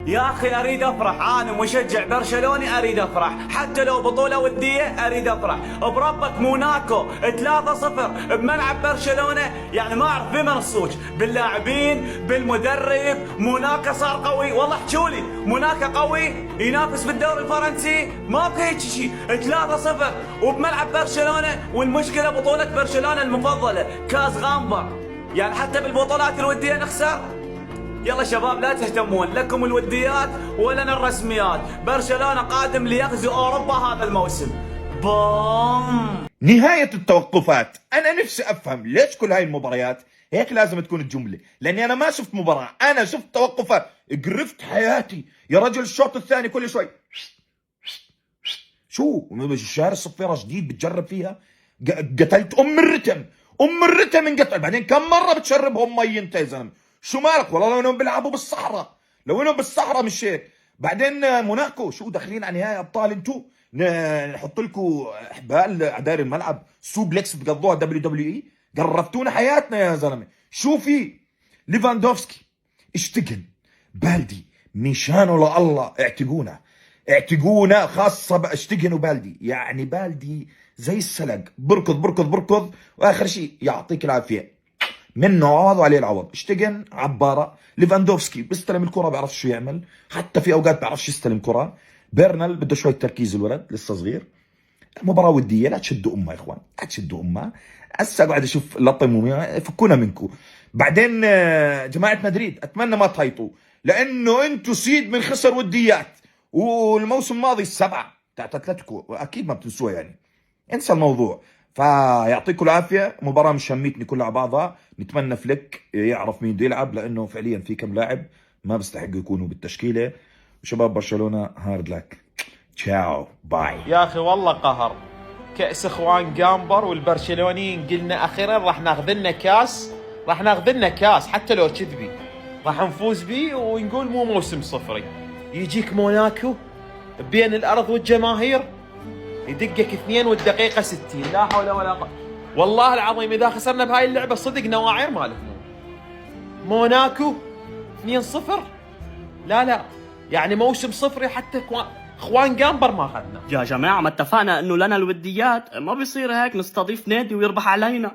يا اخي اريد افرح، انا مشجع برشلوني اريد افرح، حتى لو بطولة ودية اريد افرح. بربك موناكو 3-0 بملعب برشلونة، يعني ما اعرف بمن الصوج، باللاعبين بالمدرب. موناكو صار قوي، والله احكولي موناكو قوي ينافس بالدوري الفرنسي، ما في هيك شيء. 3-0 وبملعب برشلونة، والمشكلة بطولة برشلونة المفضلة كاس غامبر، يعني حتى بالبطولات الودية نخسر. يلا شباب لا تهتمون، لكم الوديات ولنا الرسميات. برشلونة قادم ليغزو أوروبا هذا الموسم. بوم. نهاية التوقفات. أنا نفسي أفهم ليش كل هاي المباريات هيك لازم تكون الجملة، لأني أنا ما شفت مباراة، أنا شفت توقفات قرفت حياتي يا رجل. الشوط الثاني كل شوي شو شهر الصفيرة جديد بتجرب فيها؟ قتلت أم الرتم، أم الرتم انقتل. بعدين كم مرة بتشربهم مي أنت يا زلمة؟ شو مالك؟ والله لو انهم بيلعبوا بالصحراء، لو انهم بالصحراء مش هيك. بعدين موناكو شو داخلين على نهائي ابطال انتو؟ نحط لكم حبال على داير الملعب سوبلكس تقضوها WWE؟ قرفتونا حياتنا يا زلمه. شو في ليفاندوفسكي اشتقن بالدي مشانه لله اعتقونا، اعتقونا خاصة اشتقن وبالدي، يعني بالدي زي السلق بركض بركض بركض، واخر شيء يعطيك العافيه منه عوض وعليه العوض. اشتقن عباره. ليفاندوفسكي بيستلم الكره بيعرف شو يعمل، حتى في اوقات بيعرفش يستلم كره. بيرنال بده شويه تركيز، الولد لسه صغير. مباراه وديه، لا تشدوا امها يا اخوان، لا تشدوا امها. هسه قاعد اشوف لطم فكونا منكم. بعدين جماعه مدريد اتمنى ما تهيطوا، لانه انتم سيد من خسر وديات، والموسم الماضي السبعه تاعت اتلتيكو اكيد ما بتنسوها، يعني انسى الموضوع. فيعطيكم العافيه، مباراه مشميتني كلها على بعضها. نتمنى فليك يعرف مين بده يلعب، لانه فعليا في كم لاعب ما بيستحقوا يكونوا بالتشكيله. وشباب برشلونه هارد لك، تشاو باي. يا اخي والله قهر. كأس اخوان جامبر والبرشلونيين قلنا اخيرا راح ناخذ لنا كاس حتى لو كذبي راح نفوز بيه ونقول مو موسم صفري. يجيك موناكو بين الارض والجماهير يدقك 2 والدقيقة 60. لا حول ولا قوة. والله العظيم اذا خسرنا بهاي اللعبة صدق نواعير مالتنا. موناكو 2-0. لا يعني موسم صفري حتى اخوان جامبر ما اخذنا. يا جماعة ما اتفقنا انه لنا الوديات؟ ما بيصير هيك نستضيف نادي ويربح علينا.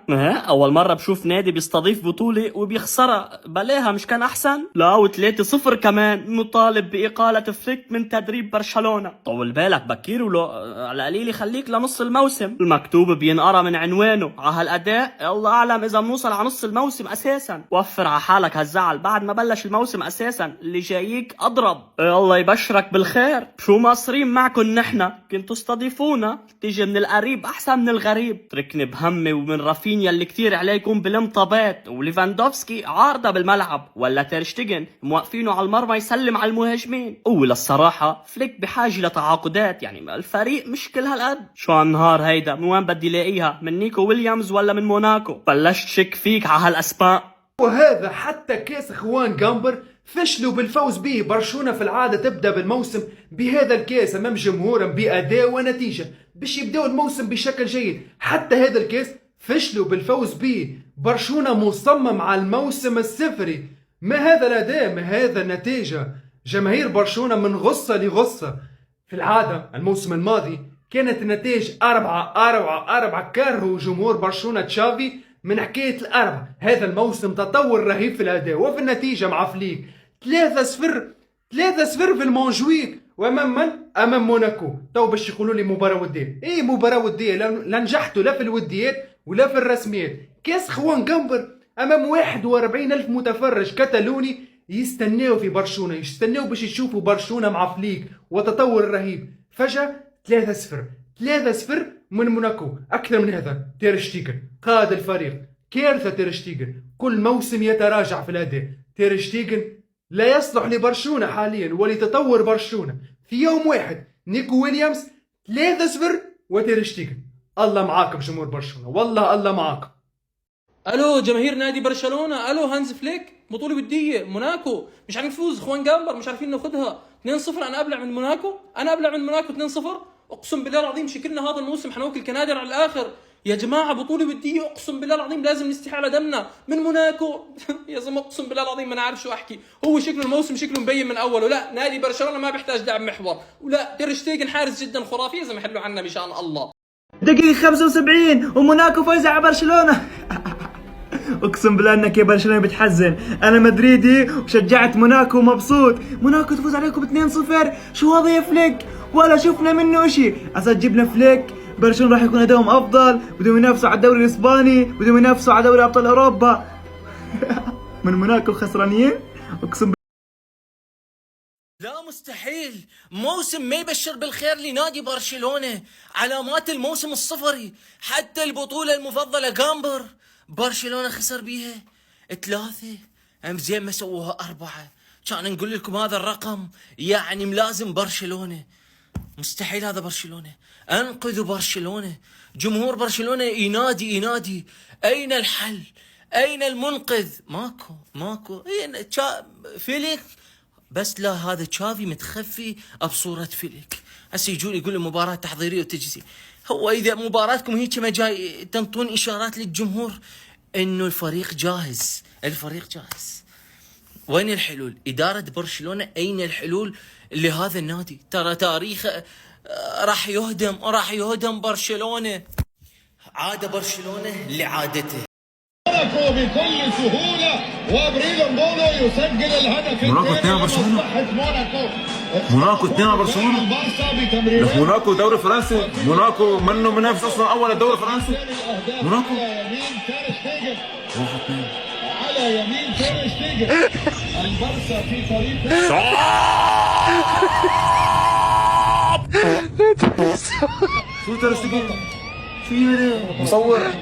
اول مرة بشوف نادي بيستضيف بطولة وبيخسرها، بلاها مش كان احسن؟ لا و3-0 كمان. نطالب باقالة فليك من تدريب برشلونة. طول بالك بكير، ولو على قليل خليك لنص الموسم. المكتوب بينقرا من عنوانه. على هالاداء الله اعلم اذا بنوصل على نص الموسم اساسا. وفر على حالك هالزعل، بعد ما بلش الموسم اساسا اللي جاييك اضرب. الله يبشرك بالخير. شو مقصرين معكن نحنا؟ كنتوا استضيفونا. تيجي من القريب احسن من الغريب. تركني بهمي ومن رافينيا اللي كتير عليكم بالمطابات، وليفاندوفسكي عارضة بالملعب، ولا تيرشتيجن موقفينه على المرمى يسلم على المهاجمين. وللصراحة فليك بحاجة لتعاقدات، يعني الفريق مش كل هالقد. شو هالنهار هيدا؟ من وين بدي لاقيها؟ من نيكو ويليامز ولا من موناكو؟ بلشت شك فيك على هالاسماء. وهذا حتى كاس اخوان جامبر فشلوا بالفوز به. برشلونة في العادة تبدأ بالموسم بهذا الكاس أمام جمهورهم بأداء ونتيجة باش يبدأوا الموسم بشكل جيد. حتى هذا الكاس فشلوا بالفوز به. برشلونة مصمم على الموسم الصفري. ما هذا الأداء، ما هذا النتيجة. جماهير برشلونة من غصة لغصة. في العادة الموسم الماضي كانت النتائج 4-4-4. كرهوا جمهور برشلونة تشافي من حكاية الأربعة. هذا الموسم تطور رهيب في الأداء وفي النتيجة مع فليك. 3-0 في المونجويك. وأمام من؟ أمام موناكو. تو باش يقولوا لي مباراة ودية. إيه مباراة ودية؟ لا نجحتوا لا في الوديات ولا في الرسميات. كاس خوان جامبر أمام 41 ألف متفرج كتالوني يستناوا في برشلونة، يستناوا باش يشوفوا برشلونة مع فليك وتطور رهيب. فجأة 3-0 من موناكو. أكثر من هذا تيرشتيجن قاد الفريق. كارثة تيرشتيجن، كل موسم يتراجع في الأداء. تيرشتيجن لا يصلح لبرشلونة حاليا ولتطور برشلونة. في يوم واحد نيكو ويليامز 3-0 وتيرشتيجن. الله معاك بجمهور برشلونة، والله الله معاك. الو جماهير نادي برشلونه، الو هانز فليك. بطوله وديه موناكو مش عارفين نفوز. اخوان جامبر مش عارفين ناخذها 2-0. انا ابلع من موناكو 2-0. اقسم بالله العظيم شكلنا هذا الموسم حنوكل كنادر على الاخر. يا جماعه بطوله وديه اقسم بالله العظيم لازم نستحي على دمنا من موناكو. يا زلمه اقسم بالله العظيم ما انا عارف شو احكي. هو شكله الموسم شكله مبين من اوله. لا نادي برشلونه ما بيحتاج لاعب محور، ولا تير شتيجن حارس جدا خرافي. يا زلمه حلوا عنا بشان الله. دقيقة 75 وموناكو فايز على برشلونة. اقسم بالله انك يا برشلونة بتحزن، انا مدريدي وشجعت موناكو ومبسوط. موناكو تفوز عليكم 2-0، شو هذا يا فليك؟ ولا شفنا منه اشي. اساس جبنا فليك برشلونة راح يكون ادائهم افضل، بدهم ينافسوا على الدوري الاسباني، بدهم ينافسوا على دوري ابطال اوروبا. من موناكو خسرانين اقسم. لا مستحيل، موسم ما يبشر بالخير لنادي برشلونة. علامات الموسم الصفري، حتى البطولة المفضلة جامبر برشلونة خسر بيها 3. زين ما سووها 4. كان نقول لكم هذا الرقم يعني ملازم برشلونة. مستحيل هذا برشلونة. انقذوا برشلونة. جمهور برشلونة ينادي اين الحل؟ اين المنقذ؟ ماكو. فيليك بس لا، هذا تشافي متخفي بصورة فيليك. هسه يجون يقولوا مباراة تحضيرية وتجهيزية. هو إذا مباراتكم هيك ما جاي تنطون إشارات للجمهور إنه الفريق جاهز. وين الحلول؟ إدارة برشلونة أين الحلول لهذا النادي؟ ترى تاريخه راح يهدم برشلونة. عاد برشلونة لعادته. بكل سهولة وبريلومبولو يسجل الهدف. موناكو 2 برشلونة. موناكو 2 برشلونة. لك موناكو دوري فرنسي. موناكو منه منافس اصلا اول الدوري الفرنسي. موناكو 1-2 على يمين تير شتيجن. البارسا في طريق شو تير شتيجن؟ شو مصور؟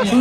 شو